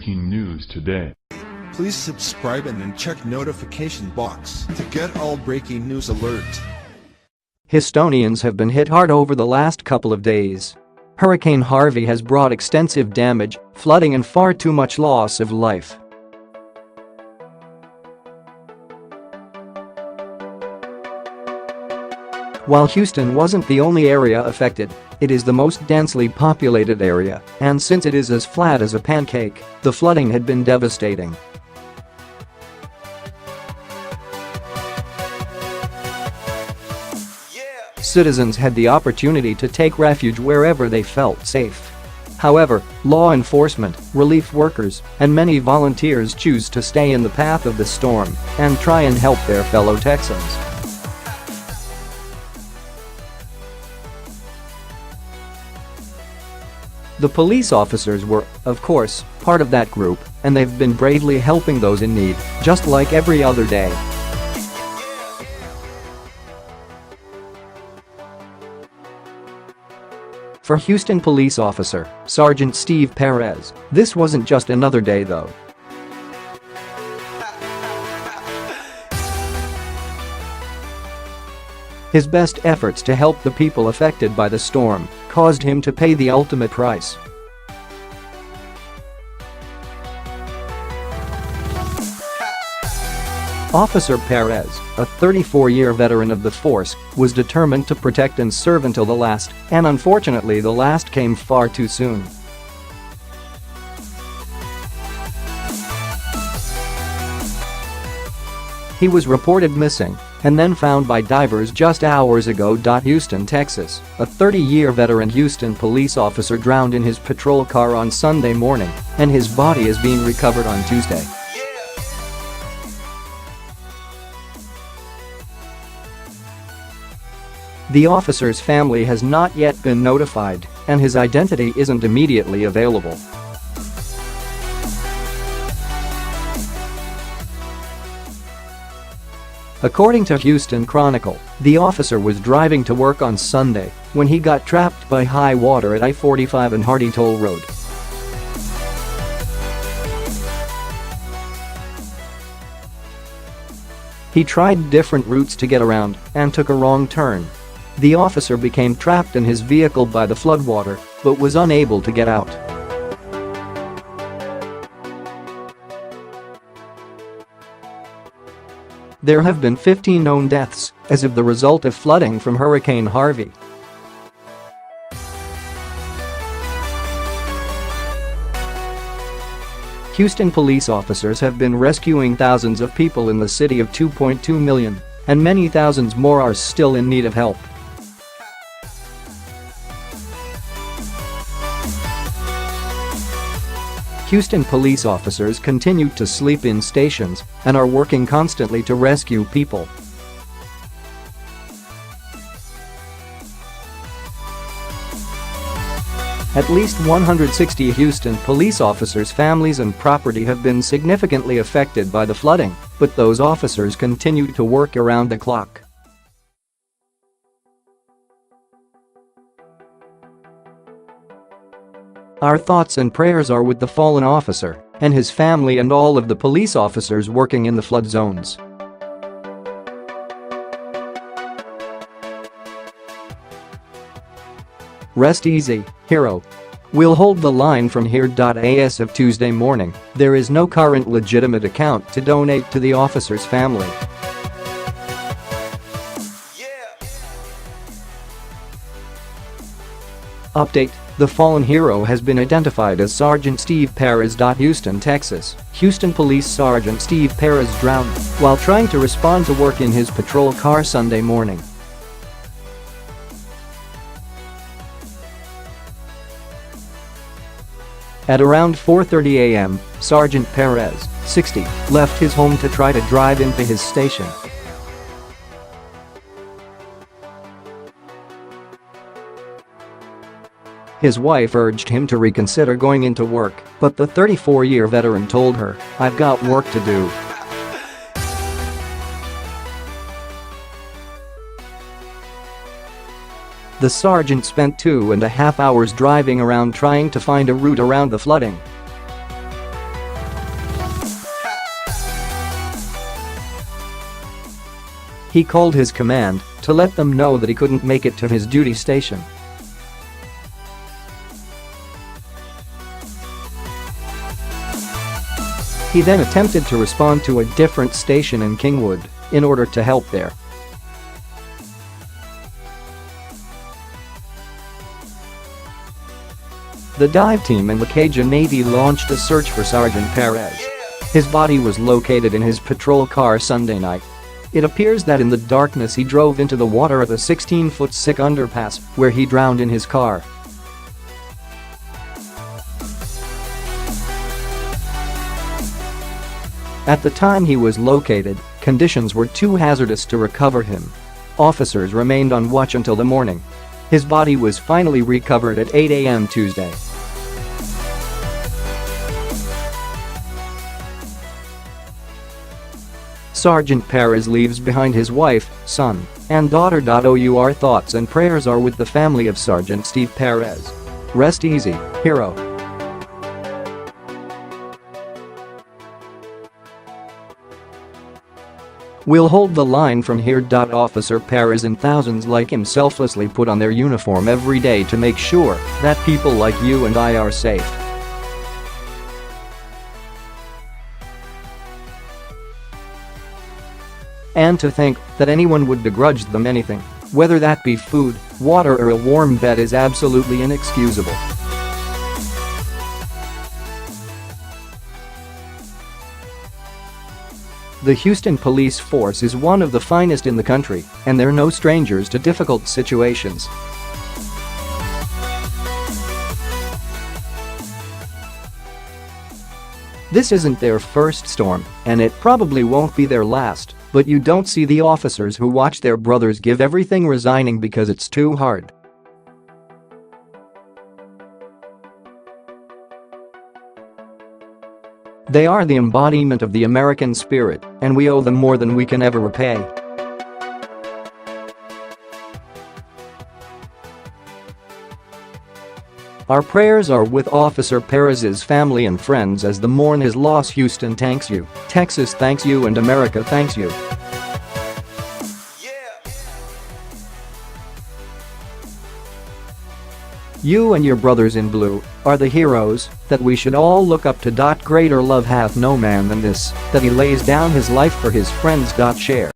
Breaking news today. Please subscribe and then check notification box to get all breaking news alerts. Houstonians have been hit hard over the last couple of days. Hurricane Harvey has brought extensive damage, flooding and far too much loss of life. While Houston wasn't the only area affected, it is the most densely populated area, and since it is as flat as a pancake, the flooding had been devastating. Citizens had the opportunity to take refuge wherever they felt safe. However, law enforcement, relief workers, and many volunteers choose to stay in the path of the storm and try and help their fellow Texans. The police officers were, of course, part of that group, and they've been bravely helping those in need, just like every other day. For Houston police officer, Sergeant Steve Perez, this wasn't just another day though. His best efforts to help the people affected by the storm caused him to pay the ultimate price. Officer Perez, a 34-year veteran of the force, was determined to protect and serve until the last, and unfortunately the last came far too soon. He was reported missing and then found by divers just hours ago. Houston, Texas, a 30-year veteran Houston police officer drowned in his patrol car on Sunday morning, and his body is being recovered on Tuesday. The officer's family has not yet been notified, and his identity isn't immediately available. According to Houston Chronicle, the officer was driving to work on Sunday when he got trapped by high water at I-45 and Hardy Toll Road. He tried different routes to get around and took a wrong turn. The officer became trapped in his vehicle by the floodwater, but was unable to get out. There have been 15 known deaths as of the result of flooding from Hurricane Harvey. Houston police officers have been rescuing thousands of people in the city of 2.2 million, and many thousands more are still in need of help. Houston police officers continue to sleep in stations and are working constantly to rescue people. At least 160 Houston police officers' families and property have been significantly affected by the flooding, but those officers continue to work around the clock. Our thoughts and prayers are with the fallen officer and his family and all of the police officers working in the flood zones. Rest easy, hero. We'll hold the line from here. As of Tuesday morning, there is no current legitimate account to donate to the officer's family. Update: the fallen hero has been identified as Sergeant Steve Perez. Houston, Texas, Houston Police Sergeant Steve Perez drowned while trying to respond to work in his patrol car Sunday morning. At around 4:30 a.m., Sergeant Perez, 60, left his home to try to drive into his station. His wife urged him to reconsider going into work, but the 34-year veteran told her, "I've got work to do." The sergeant spent 2.5 hours driving around trying to find a route around the flooding. He called his command to let them know that he couldn't make it to his duty station. He then attempted to respond to a different station in Kingwood in order to help there. The dive team and the Cajun Navy launched a search for Sergeant Perez. His body was located in his patrol car Sunday night. It appears that in the darkness he drove into the water at a 16-foot thick underpass, where he drowned in his car. At the time he was located, conditions were too hazardous to recover him. Officers remained on watch until the morning. His body was finally recovered at 8 a.m. Tuesday. Sergeant Perez leaves behind his wife, son, and daughter. Our thoughts and prayers are with the family of Sergeant Steve Perez. Rest easy, hero. We'll hold the line from here. Officer Perez and thousands like him selflessly put on their uniform every day to make sure that people like you and I are safe. And to think that anyone would begrudge them anything, whether that be food, water or a warm bed, is absolutely inexcusable. The Houston police force is one of the finest in the country, and they're no strangers to difficult situations. This isn't their first storm, and it probably won't be their last, but you don't see the officers who watch their brothers give everything resigning because it's too hard. They are the embodiment of the American spirit, and we owe them more than we can ever repay. Our prayers are with Officer Perez's family and friends as they mourn his loss. Houston thanks you, Texas thanks you, and America thanks you. You and your brothers in blue are the heroes that we should all look up to. Greater love hath no man than this, that he lays down his life for his friends. Share.